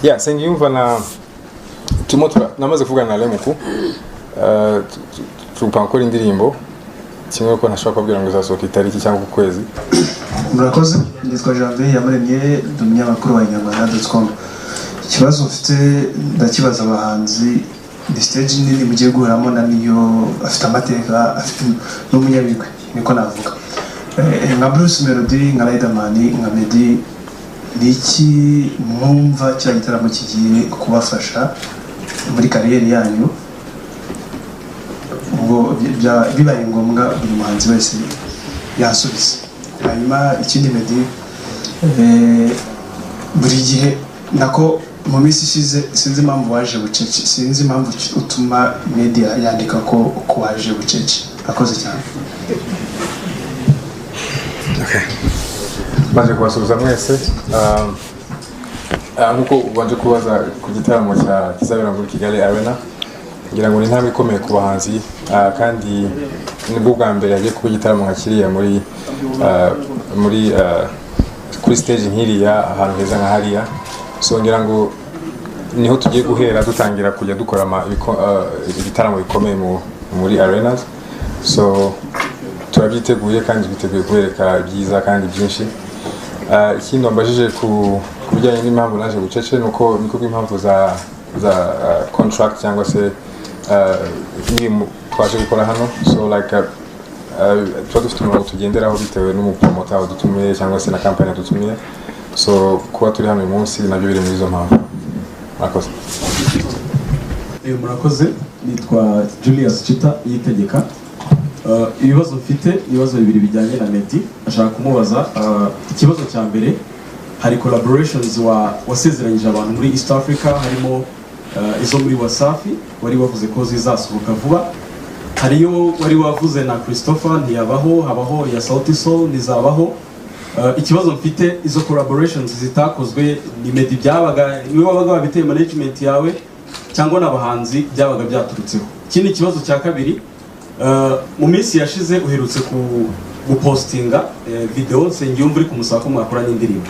Yeah, Nsengiyumva na namaze kuvugana na Lemuku tupanga gukora indirimbo kimwe ko ntashaka kubwira ngo izasohoka itariki cyangwa ukwezi. Murakoze, nditwa Janvier Yamuremye, umunyamakuru wa Inyarwanda.com. Ikibazo mfite ndakibaza abahanzi ni stage nini mugiye guhuramo na niyo afite amateka afite n'umunyabigwi niko navuga. Nka Bruce Melody, nka Riderman, nka Meddy, niki mwumva cya gitaramo kigiye kubafasha muri kariyeri yanyu ngo bibaye ngombwa buri muhanzi wese yasubiza. Hanyuma ikindi Meddy, buri gihe nako mu minsi ishize sinzi impamvu waje bucece, sinzi impamvu utuma media yandika ko waje bucece. Akoze cyane. Okay. Baje kubasubiza mwese nkuko ubanje kubaza ku gitaramo cya kizabera muri Kigali Arena, ngira ngo ni intambwe ikomeye ku bahanzi kandi nibwo bwa mbere yagiye ku gitaramo nka kiriya muri kuri stage nkiriya ahantu heza nka hariya. So ngira ngo niho tugiye guhera dutangira kujya dukora ibitaramo bikomeye muri arenas. So turabyiteguye kandi twiteguye kubereka byiza kandi byinshi. Ikindi wambajije ku bijyanye n'impamvu naje bucece nuko niko bw'impamvu za contract cyangwa se twaje gukora hano. So like tuba dufite umurongo tugenderaho bitewe n'umupromota wadutumiye cyangwa se na kampani yadutumiye. So kuba turi hano uyu munsi nabyo biri muri izo mpamvu. Murakoze. Murakoze, nitwa Julius Chita Yitegeka. Ibibazo mfite ibibazo bibiri bijyanye na Meddy. Ashaka kumubaza ikibazo cya mbere, hari collaborations wasezeranyije abantu muri East Africa, harimo izo muri Wasafi wari wavuze ko zizasohoka vuba, hariyo wari wavuze na Christopher ntiyabaho, habaho ya Sauti Sol nizabaho. Ikibazo mfite, izo collaborations zitakozwe ni Meddy byabaga niwe wabaga wabiteye management yawe cyangwa n'abahanzi byabaga byaturutseho? Ikindi kibazo cya kabiri, mu minsi yashize uherutse gupostinga video Nsengiyumva uri kumusaba ko mwakorana indirimbo,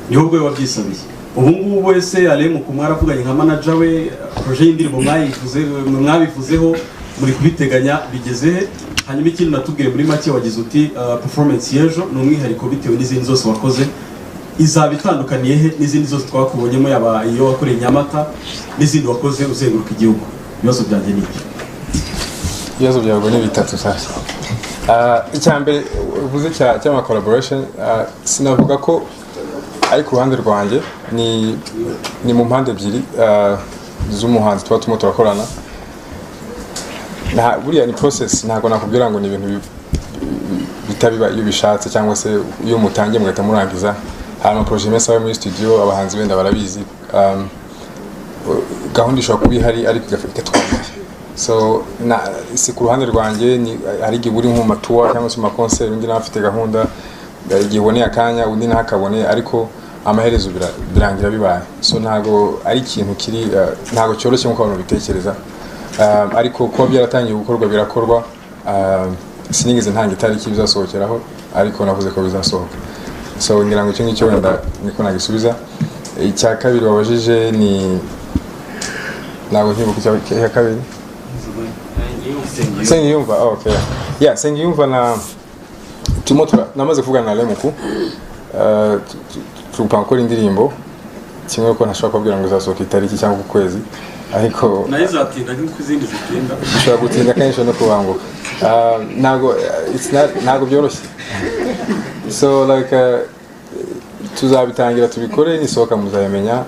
niho bwo wabyisabiye. Ubu ngubu wese Lemuku mwaravuganye nka manager we, projet y'indirimbo mwabivuzeho muri kubiteganya bigeze. Hanyuma ikindi natubwire muri make wagize uti performance y'ejo ni umwihariko bitewe n'izindi zose wakoze, izaba itandukaniye he n'izindi zose twakubonyemo, yaba iyo wakoreye Nyamata n'izindi wakoze uzenguruka igihugu? Ibibazo byanjye ni iki? Ibibazo byawe ni bitatu sasa. Icyambere uvuze cy'ama collaboration, sinavuga ko ari ku ruhande rwanjye, ni mu mpande ebyiri z'umuhanzi tuba turakorana. Buriya ni process, ntabwo nakubwira ngo ni ibintu bitabiba iyo bishatse cyangwa se iyo mutangiye mugahita murangiza. Hari amaprojet menshi aba muri studio, abahanzi benda barabizi, gahunda ishobora kuba ihari ariko igatwara. So si ku ruhande rwanjye, hari igihe uri nko mu matour cyangwa se mu concert, undi nawe afite gahunda, igihe uboneye akanya undi ntakabone, ariko amaherezo birangira bibaye. So ntabwo ari ikintu ntabwo cyoroshye nk'uko abantu bitekereza, ariko kuba byaratangiye gukorwa birakorwa. Sinigeze ntanga itariki bizasohokeraho, ariko navuze ko bizasohoka. So ngira ngo icyo ngicyo wenda niko nagisubiza. Icya kabiri wabajije ni ntabwo nkibuka icya kabiri. Nsengiyumva. Okay. Yeah, Nsengiyumva namaze kuvugana na Lemuku tupanga gukora indirimbo kimwe ko ntashaka kubwira ngo izasohoka itariki cyangwa ukwezi, ariko nayo izatinda nk'uko izindi zitinda. Ushobora gutinda kenshi no kubanguka. Ntabwo byoroshye. So like tuzabitangira tubikore, nisohoka muzayamenya,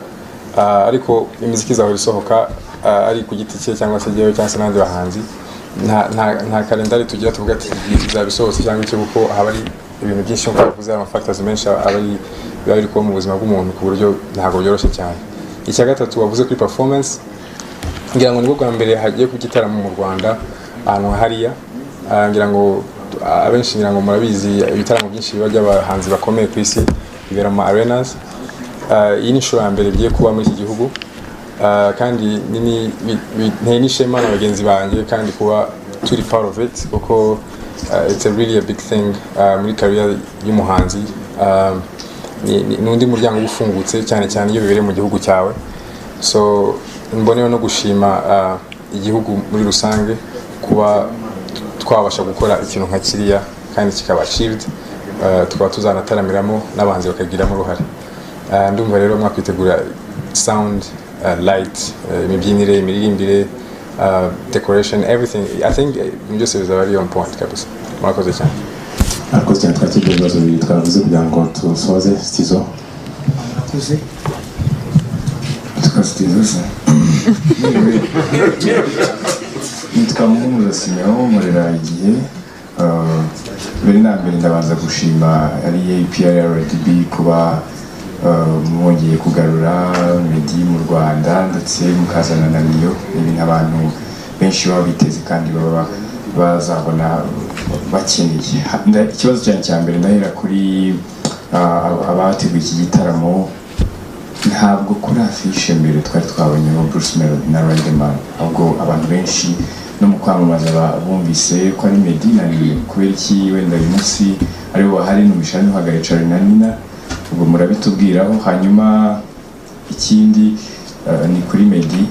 ariko imiziki izahora isohoka ari ku giti cye cyangwa se jewe cyangwa se n'abandi bahanzi. Nta kalendari tugira tuvuga ati izabisohotse cyangwa iki, kuko haba ari ibintu byinshi nk'uko bavuze, amafactors menshi biba biri kuba mu buzima bw'umuntu ku buryo ntabwo byoroshye cyane. Icya gatatu wavuze kuri performance, ngira ngo nibwo bwa mbere hagiye ku gitaramo mu Rwanda ahantu hariya. Ngira ngo abenshi ngira ngo murabizi ibitaramo byinshi biba by'abahanzi bakomeye ku isi bibera mu arenas. Iyi ni inshuro ya mbere bigiye kuba muri iki gihugu, kandi nteye n'ishema na bagenzi banjye kandi kuba turi part of it, kuko it's a really a big thing muri career y'umuhanzi. N'undi muryango ufungutse cyane cyane iyo bibereye mu gihugu cyawe. so mboneyeho no gushima igihugu muri rusange kuba twabasha gukora ikintu nka kiriya kandi kikaba achieved, tukaba tuzanataramiramo n'abahanzi bakagiramo uruhare. Ndumva rero mwakwitegura sound, light, imibyinire, imiririmbire, decoration, everything. I think byose bizaba ari on point kabisa. Murakoze cyane. Murakoze cyane, twakiriye ibibazo bibiri twavuze kugira ngo tusoze. Stizo. Murakoze. Stizo. Nitwa Muhumuza Simeon nkorera igihe. Mbere na mbere ndabanza gushima ari APRDB kuba mwongeye kugarura Meddy mu Rwanda ndetse mukazana na Niyo, ibintu abantu benshi baba biteze kandi baba bazabona bakeneye. Ikibazo cyane cya mbere ndahera kuri abateguye iki gitaramo. Ntabwo kuri afishe mbere twari twabonyeho Bruce Melody na Riderman, ahubwo abantu benshi no mu kwamamaza bumvise ko ari Meddy na Niyo. Kubera iki wenda uyu munsi aribo bahari n'umishani uhagarariye Charly na Nina, ubwo murabitubwiraho. Hanyuma ikindi ni kuri Meddy,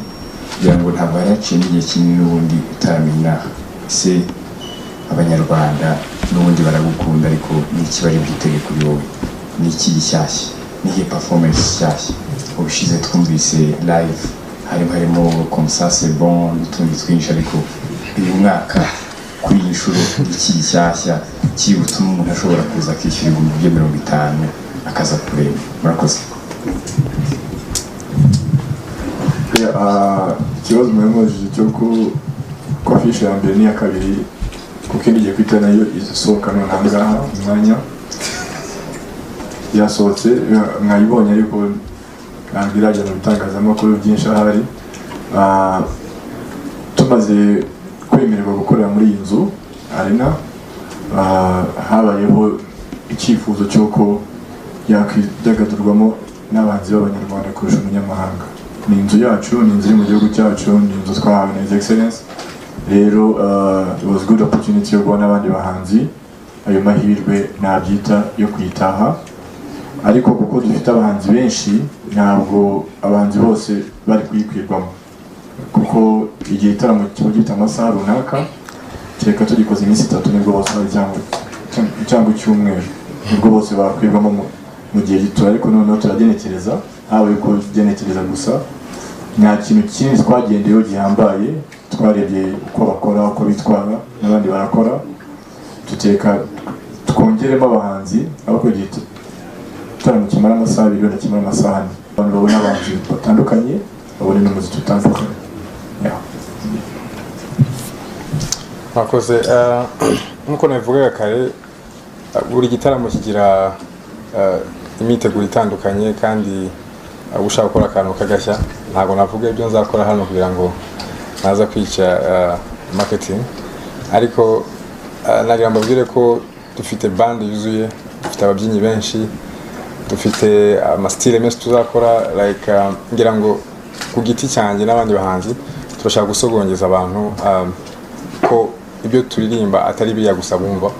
kugira ngo ntabwo hari haciye n'igihe kinini n'ubundi utaramenya se abanyarwanda n'ubundi baragukunda, ariko n'iki bari bwitege kuri wowe, n'iki gishyashya, n'iyi performance nshyashya. Ubushize twumvise live harimo comme ça c'est bon n'utundi twinshi, ariko uyu mwaka kuri iyi nshuro n'iki gishyashya kiri butuma umuntu ashobora kuza akishyura ibihumbi 50 akaza kureba. Murakoze. Ikibazo mwemojije cyo ku afishe ya mbere n'iya kabiri, kuko indi gihe kwita nayo isohoka none ahangaha umwanya yasohotse mwayibonye, ariko ntabwo irajya mu bitangazamakuru byinshi ahari. Tumaze kwemererwa gukorera muri iyi nzu Arena, habayeho icyifuzo cy'uko yakwidagadurwamo n'abahanzi b'abanyarwanda kurusha umunyamahanga. Ni inzu yacu, ni inzu iri mu gihugu cyacu, ni inzu twahawe na His Excellence. Rero it was good opportunity yo kubona abandi bahanzi, ayo mahirwe nabyita yo kwitaha. Ariko kuko dufite abahanzi benshi, ntabwo abahanzi bose bari kuyikwirwamo, kuko igihe igitaramo kiba gifite amasaha runaka, kereka tugikoze iminsi 3 nibwo bose bari cyangwa icyumweru, nibwo bose bakwirwamo mu gihe gito. Ariko noneho turagenekereza, habaye ko tugenekereza gusa, nta kintu kinini twagendeyeho gihambaye. Twarebye uko bakora, uko bitwara, n'abandi barakora, tuteka twongeremo abahanzi, abako igitaramo kimara amasaha 2 na kimara amasaha 4, abantu babona abahanzi batandukanye, babone n'umuziki utandukanye. Murakoze. Nkuko nabivugaga kare, buri gitaramo kigira imyiteguro itandukanye, kandi ushaka gukora akantu kagashya. Ntabwo navuga ibyo nzakora hano kugira ngo naza kwica marketing, ariko nagira mbabwire ko dufite band yuzuye, dufite ababyinnyi benshi, dufite amastile menshi tuzakora. Like ngira ngo ku giti cyanjye n'abandi bahanzi turashaka gusogongeza abantu ko ibyo turirimba atari biya gusa bumva,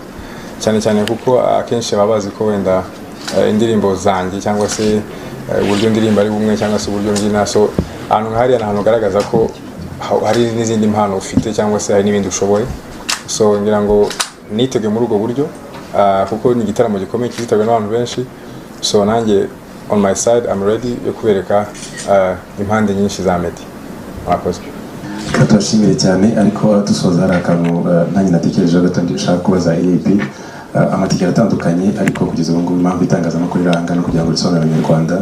cyane cyane kuko akenshi baba bazi ko wenda indirimbo zanjye cyangwa se uburyo ndirimba ari bumwe cyangwa se uburyo mbyina. So ahantu nk'ahariya ni ahantu ugaragaza ko hari n'izindi mpano ufite cyangwa se hari n'ibindi ushoboye. So ngira ngo nitege muri ubwo buryo, kuko ni igitaramo gikomeye kizitabwe n'abantu benshi. So nanjye on my side I'm ready yo kubereka impande nyinshi za Meddy. Murakoze. Turashimire cyane, ariko dusoza hari akantu nanjye natekerejeho gato ndashaka kubaza EAP. Amategeko atandukanye, ariko kugeza ubu ngubu impamvu itangazamakuru irahangana kugira ngo risobanure Abanyarwanda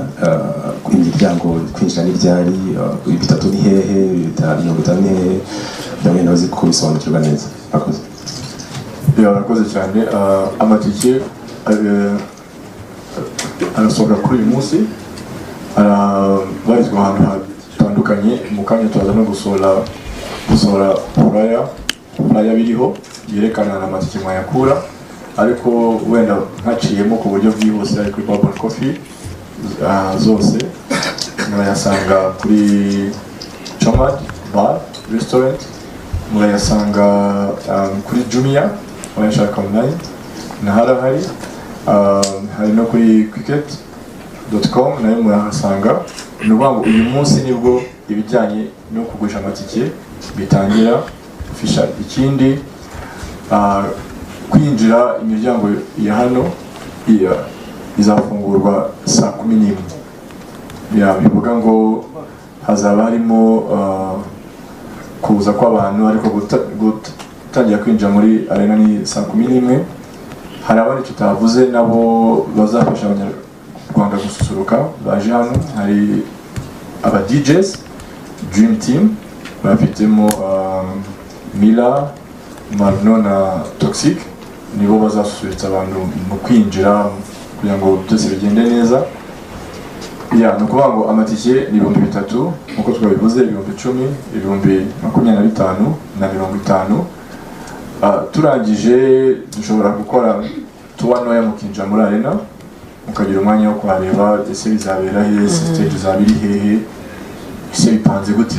imiryango kwinjira n'ibyari 3 ni hehe, 50 ni hehe, ndamwe nabazi kubisobanukirwa neza. Murakoze. Murakoze cyane. Amatike arasohoka kuri uyu munsi, barizwa ahantu hatandukanye. Mu kanya tuzaza no gusohora flyer biriho yerekana amatike mwayakura, ariko wenda nkaciyemo ku buryo bwihuse. Ariko Bubble Coffee zose murayasanga kuri Chomad Bar Restaurant, murayasanga kuri Jumia, murayashaka online na hari no kuri cricket.com nayo murahasanga. ni ukuvuga ngo uyu munsi nibwo ibijyanye no kugurisha amatike bitangira official. Ikindi kwinjira imiryango ya hano izafungurwa saa 11. Bivuga ngo hazaba harimo kuza kw'abantu, ariko gutangira kwinjira muri arena ni saa 11. Hari abandi tutavuze nabo bazafasha Abanyarwanda gususuruka baje hano. Hari aba DJs Dream Team bafitemo Mila, Marno na Toxic, nibo bazasusurutsa abantu mu kwinjira kugira ngo byose bigende neza. Ni ukuvuga ngo amatike ni 3,000 nkuko twabivuze, 10,000, 25,000 na 50. Turangije dushobora gukora tuwa ntoya mukinjira muri arena, mukagira umwanya wo kuhareba ese bizabera hehe, stage zabiri hehe, ese bipanze gute.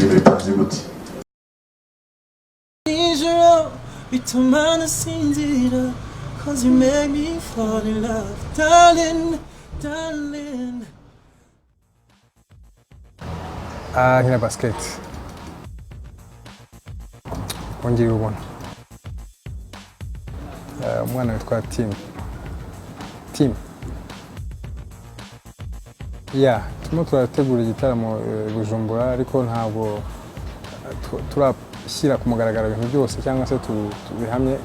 Bituma nasinzira, 'cause you make me fall in love, darling. Nkina basket. Wongeye ubona. Umwana witwa Team. Turimo turategura igitaramo Bujumbura, ariko ntabwo turashyira ku mugaragaro ibintu byose cyangwa se tubihamye,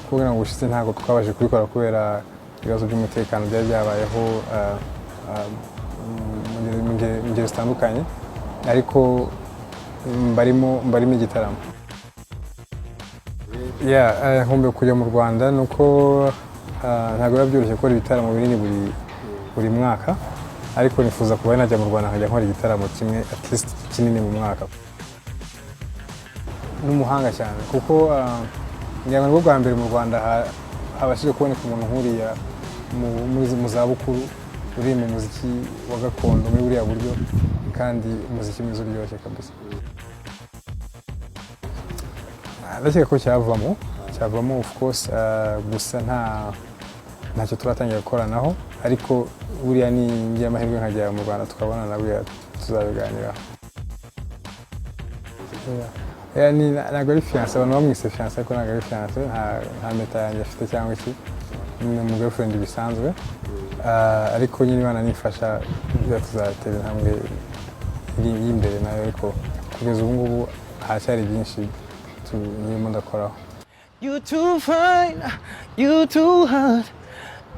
kugira ngo ubushize ntabwo twabashe kubikora kubera ibibazo by'umutekano byari byabayeho mu ngeri zitandukanye, ariko mbarimo igitaramo. Nkumbuye kujya mu Rwanda, nuko ntabwo biba byoroshye gukora ibitaramo binini buri mwaka, ariko nifuza kuba najya mu Rwanda nkajya nkora igitaramo kimwe at least kinini mu mwaka. N'umuhanga cyane, kuko ngira ngo bwa mbere mu Rwanda habashije kuboneka umuntu nkuriya mu zabukuru uri mu muziki wa gakondo muri buriya buryo, kandi umuziki mwiza uryoshye kabisa. Ndakeka ko cyavamo of course, gusa ntacyo turatangira gukoranaho, ariko buriya ni ngiye amahirwe nkajya mu Rwanda tukabona nawe tuzabiganiraho. Ntabwo ari fiancé, abantu bamwise fiancé, ariko ntabwo ari fiancé, nta mpeta yanjye afite cyangwa iki, ni umu girlfriend bisanzwe, ariko nyine Imana nifasha tuzatera intambwe y'imbere nayo, ariko kugeza ubu ngubu haracyari byinshi turimo ndakoraho. You too fine, you too hot,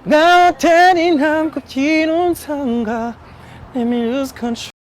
now 10 intambwe ukirunsanga, let me lose control.